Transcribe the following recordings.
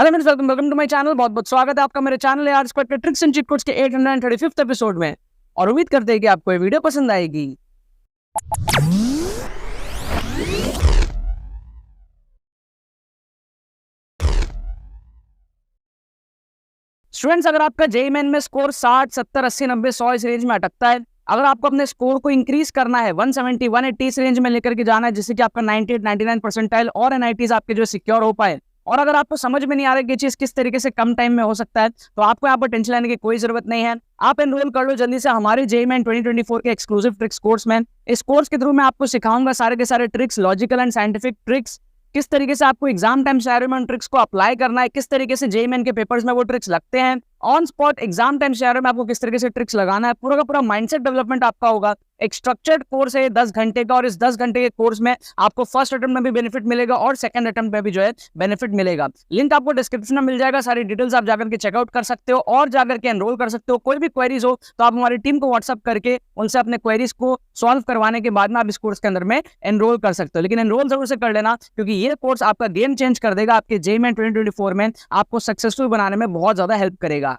Hello friends, welcome to my channel. बहुत बहुत स्वागत है आपका मेरे चैनल यार स्क्वाड के ट्रिक्स एंड चीट कोड्स के 835th एपिसोड में। और उम्मीद करते हैं कि आपको ये वीडियो पसंद आएगी। स्टूडेंट्स, अगर आपका जेईई मेन में स्कोर 60, 70, 80, 90, 100 इस रेंज में अटकता है, अगर आपको अपने स्कोर को इंक्रीज करना है 170, 180 इस रेंज में लेकर के जाना है, जिससे कि आपका 98, 99 परसेंटाइल और एनआईटीज आपके जो सिक्योर हो पाए, और अगर आपको समझ में नहीं आ रहा कि चीज किस तरीके से कम टाइम में हो सकता है, तो आपको यहाँ पर टेंशन लेने की कोई जरूरत नहीं है। आप एनरोल कर लो जल्दी से हमारे जेईई मेन 2024 के एक्सक्लूसिव ट्रिक्स कोर्स में। इस कोर्स के थ्रू मैं आपको सिखाऊंगा सारे के सारे tricks, logical and scientific tricks, किस तरीके से आपको एग्जाम टाइम शेयर में उन ट्रिक्स को अप्लाई करना है, किस तरीके से जेईई मेन के पेपर्स में वो ट्रिक्स लगते हैं, on spot exam time share में आपको किस तरीके से ट्रिक्स लगाना है, पूरा का पूरा माइंडसेट डेवलपमेंट आपका होगा। एक स्ट्रक्चर्ड कोर्स है 10 घंटे का, और इस 10 घंटे के कोर्स में आपको फर्स्ट अटेम्प्ट में भी बेनिफिट मिलेगा और सेकंड अटेम्प्ट में भी जो है बेनिफिट मिलेगा। लिंक आपको डिस्क्रिप्शन में मिल जाएगा, सारी डिटेल्स आप जाकर के चेकआउट कर सकते हो और जाकर के एनरोल कर सकते हो। कोई भी क्वेरीज हो तो आप हमारी टीम को व्हाट्सअप करके उनसे अपने क्वेरीज को सॉल्व करवाने के बाद में आप इस कोर्स के अंदर में एनरोल कर सकते हो। लेकिन एनरोल जरूर से कर लेना, क्योंकि ये कोर्स आपका गेम चेंज कर देगा। आपके जेईई मेन 2024 में आपको सक्सेसफुल बनाने में बहुत ज्यादा हेल्प करेगा।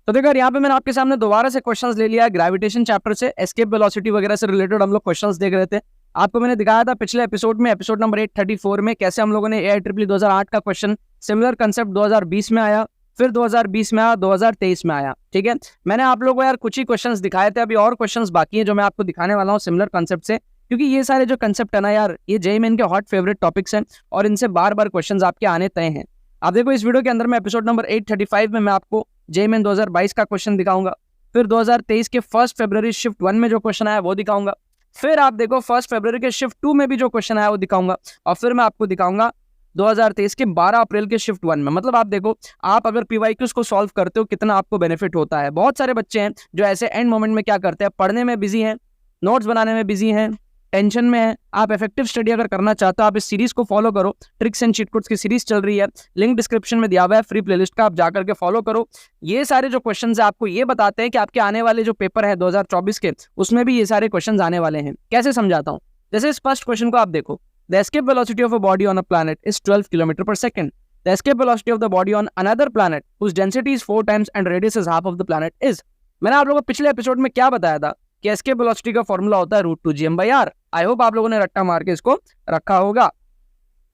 तो देखो यहाँ पे मैंने आपके सामने दोबारा से क्वेश्चंस ले लिया है ग्रेविटेशन चैप्टर से। एस्केप वेलोसिटी वगैरह से रिलेटेड हम लोग क्वेश्चंस देख रहे थे। आपको मैंने दिखाया था पिछले एपिसोड में, एपिसोड नंबर 834 में, कैसे हम लोगों ने AIEEE 2008 का क्वेश्चन सिमिलर कंसेप्ट 2020 में आया, फिर 2020 में आया, 2023 में आया। ठीक है, मैंने आप लोगों को यार कुछ ही क्वेश्चंस दिखाए थे, अभी और क्वेश्चंस बाकी है जो मैं आपको दिखाने वाला हूँ सिमिलर कंसेप्ट से, क्योंकि ये सारे जो कंसेप्ट है ना यार, ये जेईई मेन के हॉट फेवरेट टॉपिक्स हैं और इनसे बार बार क्वेश्चंस आपके आने तय हैं। आप देखो इस वीडियो के अंदर में एपिसोड नंबर 835 में मैं आपको जेईई मेन 2022 का क्वेश्चन दिखाऊंगा, फिर 2023 के 1 फरवरी शिफ्ट 1 में जो क्वेश्चन आया वो दिखाऊंगा, फिर आप देखो 1 फरवरी के शिफ्ट 2 में भी जो क्वेश्चन आया वो दिखाऊंगा, और फिर मैं आपको दिखाऊंगा 2023 के 12 अप्रैल के शिफ्ट 1 में। मतलब आप देखो, आप अगर पीवाईक्यूज को सॉल्व करते हो कितना आपको बेनिफिट होता है। बहुत सारे बच्चे हैं जो ऐसे एंड मोमेंट में क्या करते हैं, पढ़ने में बिजी हैं, नोट्स बनाने में बिजी हैं, टेंशन में है। आप इफेक्टिव स्टडी अगर करना चाहते हो, आप इस सीरीज को फॉलो करो। ट्रिक्स एंड चीट कोड्स की सीरीज चल रही है, लिंक डिस्क्रिप्शन में दिया हुआ है फ्री प्लेलिस्ट का, आप जाकर के फॉलो करो। ये सारे जो क्वेश्चंस है आपको ये बताते हैं कि आपके आने वाले जो पेपर है 2024 के, उसमें भी ये सारे क्वेश्चंस आने वाले हैं। कैसे समझाता हूँ, जैसे इस फर्स्ट क्वेश्चन को आप देखो, the escape velocity of a body on a planet is 12 kilometre per second. The escape velocity of the body on another planet whose density is 4 times and radius is half of the planet is. मैंने आप लोगों को पिछले episode में क्या बताया था कि एस्केप वेलोसिटी का फॉर्मूला होता है √2gm/r। आई होप आप लोगों ने रट्टा मार के इसको रखा होगा।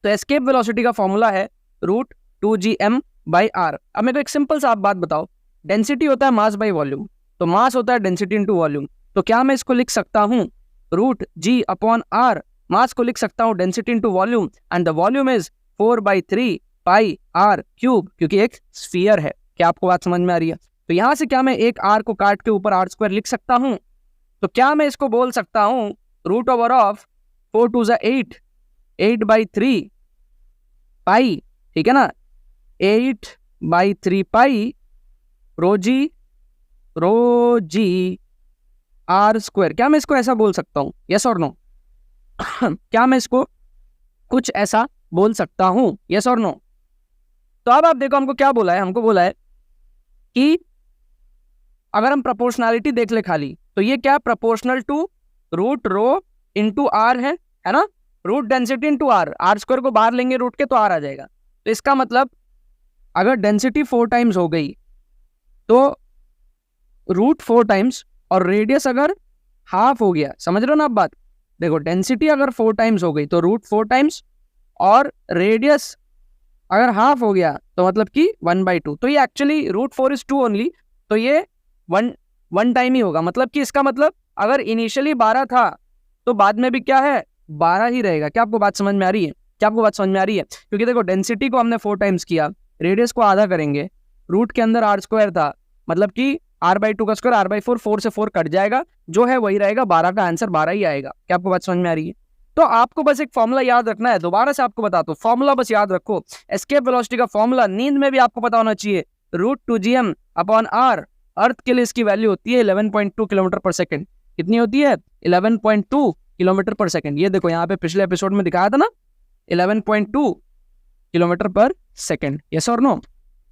तो एस्केप वेलोसिटी का फॉर्मूला है √2gm/r। अब मेरे को एक सिंपल सा आप बात बताओ, डेंसिटी होता है मास बाई वॉल्यूम, तो मास होता है डेंसिटी इनटू वॉल्यूम। तो क्या मैं इसको लिख सकता हूँ √g/r, मास को लिख सकता हूँ density into volume, and the volume is 4/3πr³, क्योंकि एक स्फीयर है। क्या आपको बात समझ में आ रही है? तो यहां से क्या मैं एक r को काट के ऊपर r² लिख सकता हूं? तो क्या मैं इसको बोल सकता हूं √4 2 8, 8/3 पाई, ठीक है ना, 8/3 पाई ρg r²। क्या मैं इसको ऐसा बोल सकता हूं? यस और नो? क्या मैं इसको कुछ ऐसा बोल सकता हूं? यस और नो? तो अब आप देखो हमको क्या बोला है, हमको बोला है कि अगर हम प्रोपोर्शनैलिटी देख ले खाली, तो ये क्या प्रोपोर्शनल टू √ρ इंटू r है ना, रूट डेंसिटी इंटू r² को बाहर लेंगे रूट के तो r आ जाएगा। तो इसका मतलब अगर डेंसिटी 4 टाइम्स हो गई तो √4 टाइम्स, और रेडियस अगर हाफ हो गया, समझ रहे हो ना आप बात? देखो डेंसिटी अगर 4 टाइम्स हो गई तो √4 टाइम्स, और रेडियस अगर हाफ हो गया तो मतलब कि 1/2। तो ये एक्चुअली √4 is 2 ओनली, तो ये वन टाइम ही होगा। मतलब कि इसका मतलब अगर इनिशियली 12 था तो बाद में भी क्या है, 12 ही रहेगा। क्या आपको बात समझ में आ रही है? क्या आपको बात समझ में आ रही है? क्योंकि देखो डेंसिटी को हमने 4 टाइम्स किया, रेडियस को आधा करेंगे, रूट के अंदर r² था, मतलब कि r/2 का स्क्वायर r/4, 4 से 4 कट जाएगा, जो है वही रहेगा, 12 का आंसर 12 ही आएगा। क्या आपको बात समझ में आ रही है? तो आपको बस एक फॉर्मूला याद रखना है, दोबारा से आपको बताता हूँ, फॉर्मूला बस याद रखो। एस्केप वेलोसिटी का फॉर्मूला नींद में भी आपको पता होना चाहिए, √2gm/r। अर्थ के लिए इसकी वैल्यू होती है 11.2 किलोमीटर पर सेकंड। कितनी होती है? 11.2 किलोमीटर पर सेकंड। ये देखो यहाँ पे पिछले एपिसोड में दिखाया था ना, 11.2 किलोमीटर पर सेकंड। यस और नो?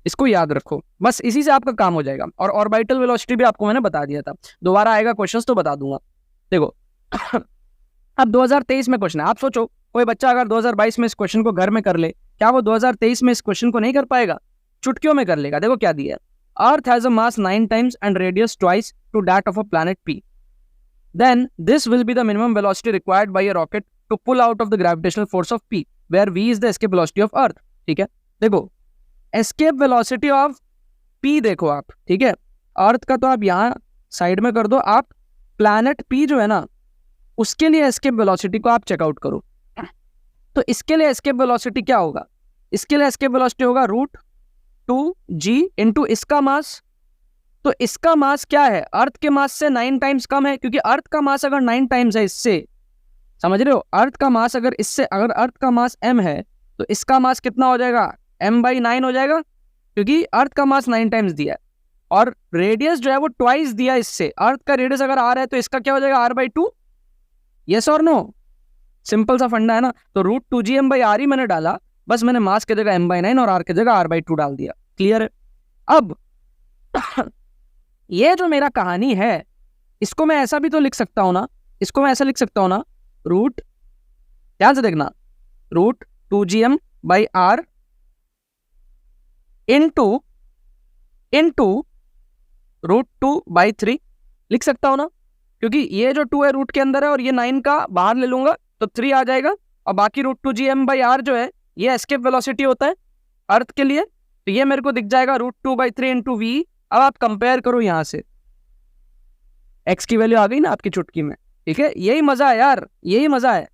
इसको याद रखो, बस इसी से आपका काम हो जाएगा। और ऑर्बिटल वेलोसिटी भी आपको मैंने बता दिया था, दोबारा आएगा क्वेश्चंस तो बता दूंगा। देखो अब 2023 में क्वेश्चन है, आप सोचो कोई बच्चा अगर 2022 में इस क्वेश्चन को घर में कर ले क्या वो 2023 में इस क्वेश्चन को नहीं कर पाएगा? चुटकियों में कर लेगा। देखो क्या दिया है, earth has a mass 9 times and radius twice to that of a planet P, then this will be the minimum velocity required by a rocket to pull out of the gravitational force of P, where v is the escape velocity of earth. ठीक है, देखो escape velocity of P देखो आप, ठीक है, अर्थ का तो आप यहाँ साइड में कर दो, आप प्लैनेट पी जो है ना उसके लिए एस्केप वेलोसिटी को आप चेकआउट करो। तो इसके लिए एस्केप वेलोसिटी क्या होगा? इसके लिए एस्केप वेलोसिटी होगा √2g इंटू इसका मास। तो इसका मास क्या है? अर्थ के मास से 9 टाइम्स कम है, क्योंकि अर्थ का मास अगर 9 टाइम्स है इससे, समझ रहे हो, अर्थ का मास अगर इससे, अगर अर्थ का मास m है तो इसका मास कितना हो जाएगा? m/9 हो जाएगा, क्योंकि अर्थ का मास 9 टाइम्स दिया है, और रेडियस जो है वो ट्वाइस दिया इससे। अर्थ का रेडियस अगर r है तो इसका क्या हो जाएगा? r/2। यस और नो? सिंपल सा फंडा है ना। तो √2g m/r ही मैंने डाला, बस मैंने मास की जगह m/9 और r की जगह r/2 डाल दिया। क्लियर है? अब ये जो मेरा कहानी है इसको मैं ऐसा भी तो लिख सकता हूं ना, इसको मैं ऐसा लिख सकता हूं ना, ध्यान से देखना, √2gm/r इंटू √2/3 लिख सकता हूं ना, क्योंकि ये जो 2 है रूट के अंदर है और ये 9 का बाहर ले लूंगा तो 3 आ जाएगा, और बाकी √2gm/r जो है ये एस्केप वेलोसिटी होता है अर्थ के लिए, तो ये मेरे को दिख जाएगा √2/3 इंटू v। अब आप कंपेयर करो यहां से, x की वैल्यू आ गई ना आपकी चुटकी में। ठीक है, यही मजा है यार, यही मजा है।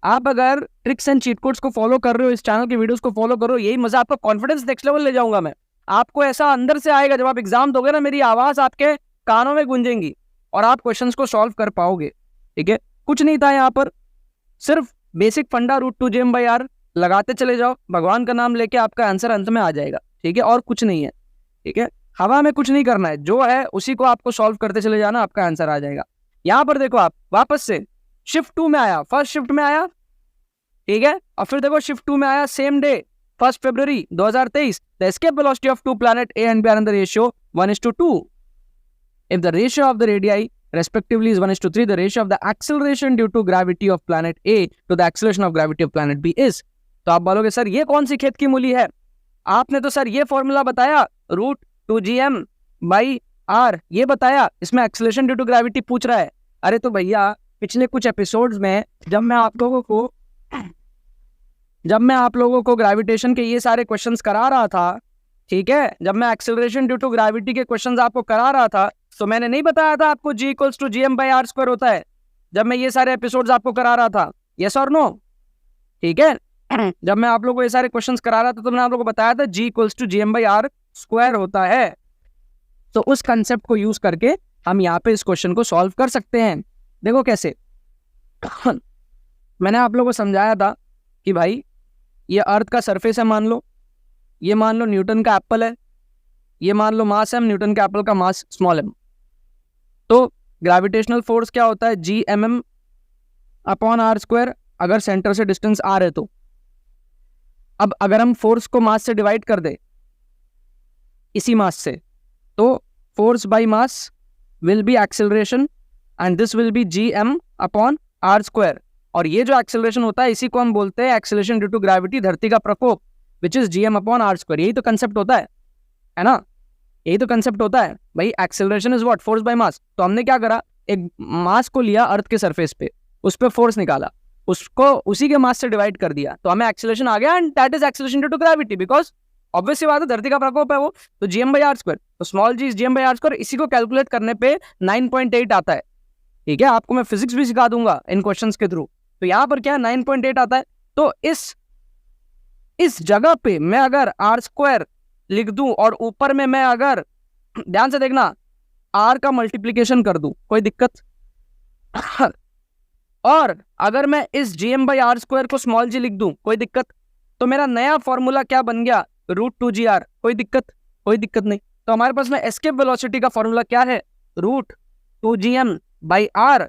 आप अगर ट्रिक्स एंड चीट कोड्स को फॉलो कर रहे हो, इस चैनल की वीडियोस को फॉलो करो, यही मजा, आपका कॉन्फिडेंस नेक्स्ट लेवल ले जाऊंगा मैं। आपको ऐसा अंदर से आएगा, जब आप एग्जाम दोगे ना मेरी आवाज आपके कानों में गूंजेंगी और आप क्वेश्चंस को सॉल्व कर पाओगे। ठीक है, कुछ नहीं था यहाँ पर, सिर्फ बेसिक फंडा √2gm/r लगाते चले जाओ, भगवान का नाम लेके आपका आंसर अंत में आ जाएगा। ठीक है, और कुछ नहीं है। ठीक है, हवा में कुछ नहीं करना है, जो है उसी को आपको सॉल्व करते चले जाना, आपका आंसर आ जाएगा। यहाँ पर देखो आप वापस से शिफ्ट 2 में आया, फर्स्ट शिफ्ट में आया, ठीक है, और फिर देखो शिफ्ट 2 में आया same day 1 February 2023, the escape velocity of 2 planet A and B are in the ratio 1:2. If the ratio of the radii respectively is 1:3, the ratio of the acceleration due to gravity of planet A to the acceleration of gravity of planet B is। तो आप बोलोगे sir ये कौन सी खेत की मूली है? आपने तो सर ये फॉर्मूला बताया, √2gm/r ये बताया, इसमें एक्सेलरेशन ड्यू टू ग्रेविटी पूछ रहा है। अरे तो भैया पिछले कुछ एपिसोड्स में जब मैं आप लोगों को ग्रेविटेशन के ये सारे क्वेश्चंस करा रहा था, ठीक है, जब मैं एक्सेलरेशन ड्यू टू ग्रेविटी के क्वेश्चंस आपको करा रहा था, तो मैंने नहीं बताया था आपको g = gm/r² होता है, जब मैं ये सारे एपिसोड्स आपको करा रहा था। यस और नो? ठीक है, जब मैं आप लोगों को ये सारे क्वेश्चंस करा रहा था तो मैंने आप लोगों को बताया था g = gm/r² होता है। तो उस कंसेप्ट को यूज करके हम यहाँ पे इस क्वेश्चन को सॉल्व कर सकते हैं। देखो कैसे मैंने आप लोगों को समझाया था कि भाई ये अर्थ का सरफेस है, मान लो, ये मान लो न्यूटन का एप्पल है, ये मान लो मास है, न्यूटन के एप्पल का मास स्मॉल m। तो ग्रेविटेशनल फोर्स क्या होता है? Gmm/r², अगर सेंटर से डिस्टेंस r है तो। अब अगर हम फोर्स को मास से डिवाइड कर दे, इसी मास से, तो force by mass will be acceleration and this will B Gm/r²। और ये जो एक्सेलरेशन होता है इसी को हम बोलते हैं एक्सेलरेशन ड्यू टू ग्रेविटी, धरती का प्रकोप, विच इज Gm/r²। यही तो कंसेप्ट होता है ना, यही तो कंसेप्ट होता है भाई। Acceleration is what? Force by mass. तो हमने क्या करा, एक मास को लिया अर्थ के सरफेस पे, उस पे फोर्स निकाला, उसको उसी के मास से डिवाइड कर दिया, तो हमें एक्सेलरेशन आ गया, and that is acceleration due to gravity, because obvious सी बात है धरती का प्रकोप है वो, तो Gm/r²। तो स्मॉल g इज Gm/r², इसी को कैलकुलेट करने पे 9.8 आता है। ठीक है, आपको मैं फिजिक्स भी सिखा दूंगा इन क्वेश्चंस के थ्रू। तो यहाँ पर क्या 9.8 आता है, तो इस जगह पे मैं अगर r² लिख दूं और ऊपर में मैं अगर, ध्यान से देखना, r का मल्टीप्लीकेशन कर दूं, कोई दिक्कत? और अगर मैं इस Gm/r² को स्मॉल g लिख दूं, कोई दिक्कत? तो मेरा नया फॉर्मूला क्या बन गया? √2gr। कोई दिक्कत? कोई दिक्कत नहीं। तो हमारे पास में एस्केप वेलोसिटी का फॉर्मूला क्या है? √2gm/r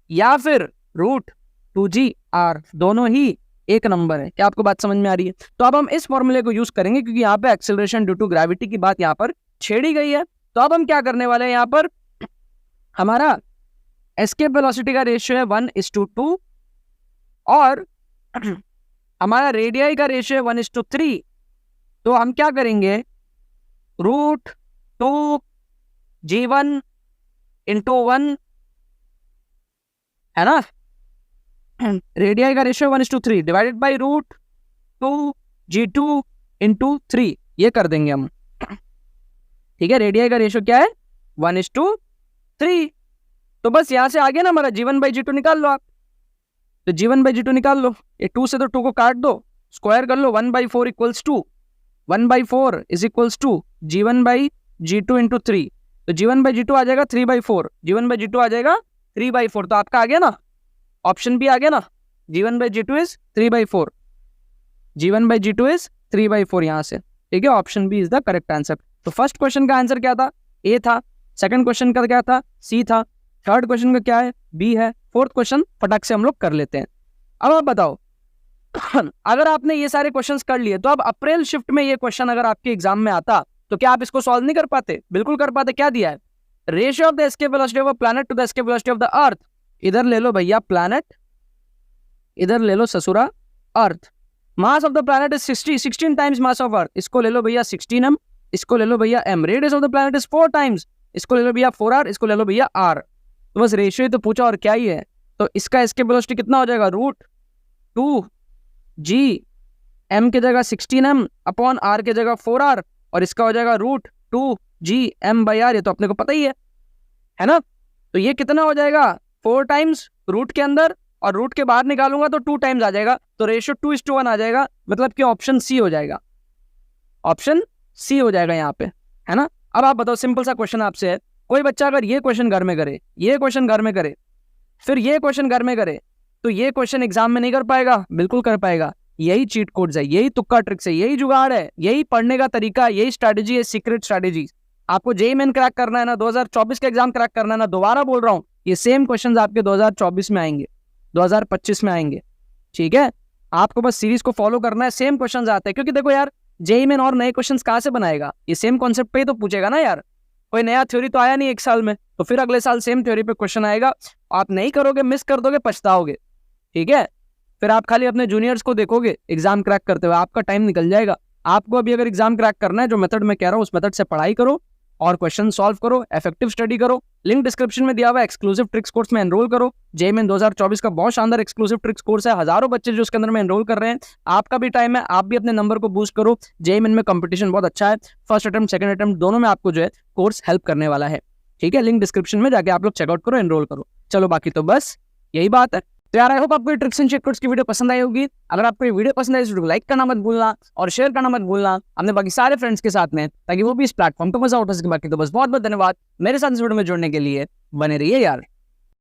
या फिर √2gr, दोनों ही एक नंबर है। क्या आपको बात समझ में आ रही है? तो अब हम इस फॉर्मूले को यूज करेंगे, क्योंकि यहाँ पे एक्सेलरेशन ड्यू टू ग्रेविटी की बात यहाँ पर छेड़ी गई है। तो अब हम क्या करने वाले हैं, यहाँ पर हमारा एस्केप वेलोसिटी का रेशियो है 1:2, और हमारा रेडियाई का रेशियो है 1:3, तो हम क्या करेंगे, √2 G1 × 1, है ना, रेडियाई का रेशियो 1:3 डिवाइडेड बाई √2 G2 × 3, ये कर देंगे हम। ठीक है, रेडियाई का रेशियो क्या है, 1:3। तो बस यहां से आगे ना हमारा G1/G2 निकाल लो आप, तो G1/G2 निकाल लो, ये 2 से तो 2 को काट दो, स्क्वायर कर लो, 1/4 = 2, 1/4 = G1/G2 × 3, तो G1/G2 आ जाएगा 3/4, G1/G2 आ जाएगा 3/4, तो आपका आ गया ना, ऑप्शन भी आ गया ना, G1/G2 इज 3/4, G1/G2 इज 3/4 यहाँ से। ठीक है, option B is the correct answer. तो फर्स्ट क्वेश्चन का आंसर क्या था, ए था, सेकंड क्वेश्चन का क्या था, सी था, थर्ड क्वेश्चन का क्या है, बी है, फोर्थ क्वेश्चन फटाक से हम लोग कर लेते हैं। अब आप बताओ अगर आपने ये सारे क्वेश्चंस कर लिए, तो अब अप्रैल शिफ्ट में ये क्वेश्चन अगर आपके एग्जाम में आता तो क्या आप इसको सॉल्व नहीं कर पाते, बिल्कुल कर पाते। क्या दिया है, ratio of the escape velocity of a planet to the escape velocity of the earth, इधर ले लो भैया प्लैनेट, इधर ले लो ससुरा earth, mass of the planet is 16 times mass of earth, इसको ले लो भैया 16m, इसको ले लो भैया m, radius of the planet is 4 times, इसको ले लो भैया 4r, इसको ले लो भैया r। तो बस रेशियो ही तो पूछा और क्या ही है, तो इसका एस्केप वेलोसिटी कितना हो जाएगा, √2 G, m की जगह 16m अपॉन r की जगह 4r, और इसका हो जाएगा √2 G m/r, ये तो अपने को पता ही है ना। तो ये कितना हो जाएगा, 4 टाइम्स रूट के अंदर, और रूट के बाहर निकालूंगा तो 2 टाइम्स आ जाएगा, तो रेशियो 2:1 आ जाएगा, मतलब कि ऑप्शन सी हो जाएगा, ऑप्शन सी हो जाएगा यहाँ पे, है ना। अब आप बताओ, सिंपल सा क्वेश्चन आपसे है, कोई बच्चा अगर ये क्वेश्चन घर में करे, ये क्वेश्चन घर में करे, फिर ये क्वेश्चन घर में करे, तो ये क्वेश्चन एग्जाम में नहीं कर पाएगा, बिल्कुल कर पाएगा। यही चीट कोड्स है, यही तुक्का ट्रिक्स है, यही जुगाड़ है, यही पढ़ने का तरीका, यही स्ट्रैटेजी है, सीक्रेट स्ट्रैटेजी। आपको जेईई मेन क्रैक करना है ना, 2024 का एग्जाम क्रैक करना है ना, दोबारा बोल रहा हूँ, ये सेम क्वेश्चंस आपके 2024 में आएंगे, 2025 में आएंगे। ठीक है, आपको बस सीरीज को फॉलो करना है, सेम क्वेश्चंस आते हैं, क्योंकि देखो यार जेईई मेन और नए क्वेश्चंस कहाँ से बनाएगा, ये सेम कॉन्सेप्ट पे ही तो पूछेगा ना यार, कोई नया थ्योरी तो आया नहीं एक साल में, तो फिर अगले साल सेम थ्योरी पे क्वेश्चन आएगा, आप नहीं करोगे, मिस कर दोगे, पछताओगे। ठीक है, फिर आप खाली अपने जूनियर्स को देखोगे एग्जाम क्रैक करते हुए, आपका टाइम निकल जाएगा। आपको अभी अगर एग्जाम क्रैक करना है, जो मेथड मैं कह रहा हूँ उस मेथड से पढ़ाई करो और क्वेश्चन सॉल्व करो, इफेक्टिव स्टडी करो। लिंक डिस्क्रिप्शन में दिया हुआ एक्सक्लूसिव ट्रिक्स कोर्स में एनरोल करो। जेईई मेन 2024 का बहुत शानदार एक्सक्लूसिव ट्रिक्स कोर्स है, हजारों बच्चे जो उसके अंदर में एनरोल कर रहे हैं। आपका भी टाइम है, आप भी अपने नंबर को बूस्ट करो। जेईई मेन में कंपटीशन बहुत अच्छा है, फर्स्ट अटेम्प्ट सेकंड अटेम्प्ट दोनों में आपको जो है कोर्स हेल्प करने वाला है। ठीक है, लिंक डिस्क्रिप्शन में जाके आप लोग चेकआउट करो, एनरोल करो। चलो बाकी तो बस यही बात है। तो यार आई होप आपको ट्रिक्स एंड चीट कोड्स की वीडियो पसंद आई होगी। अगर आपको ये वीडियो पसंद आई, इस वीडियो को लाइक करना मत भूलना और शेयर करना मत भूलना अपने बाकी सारे फ्रेंड्स के साथ में, ताकि वो भी इस प्लेटफॉर्म पे मजा उठा सके। बाकी तो बस बहुत बहुत धन्यवाद मेरे साथ इस वीडियो में जुड़ने के लिए, बने रहिए यार।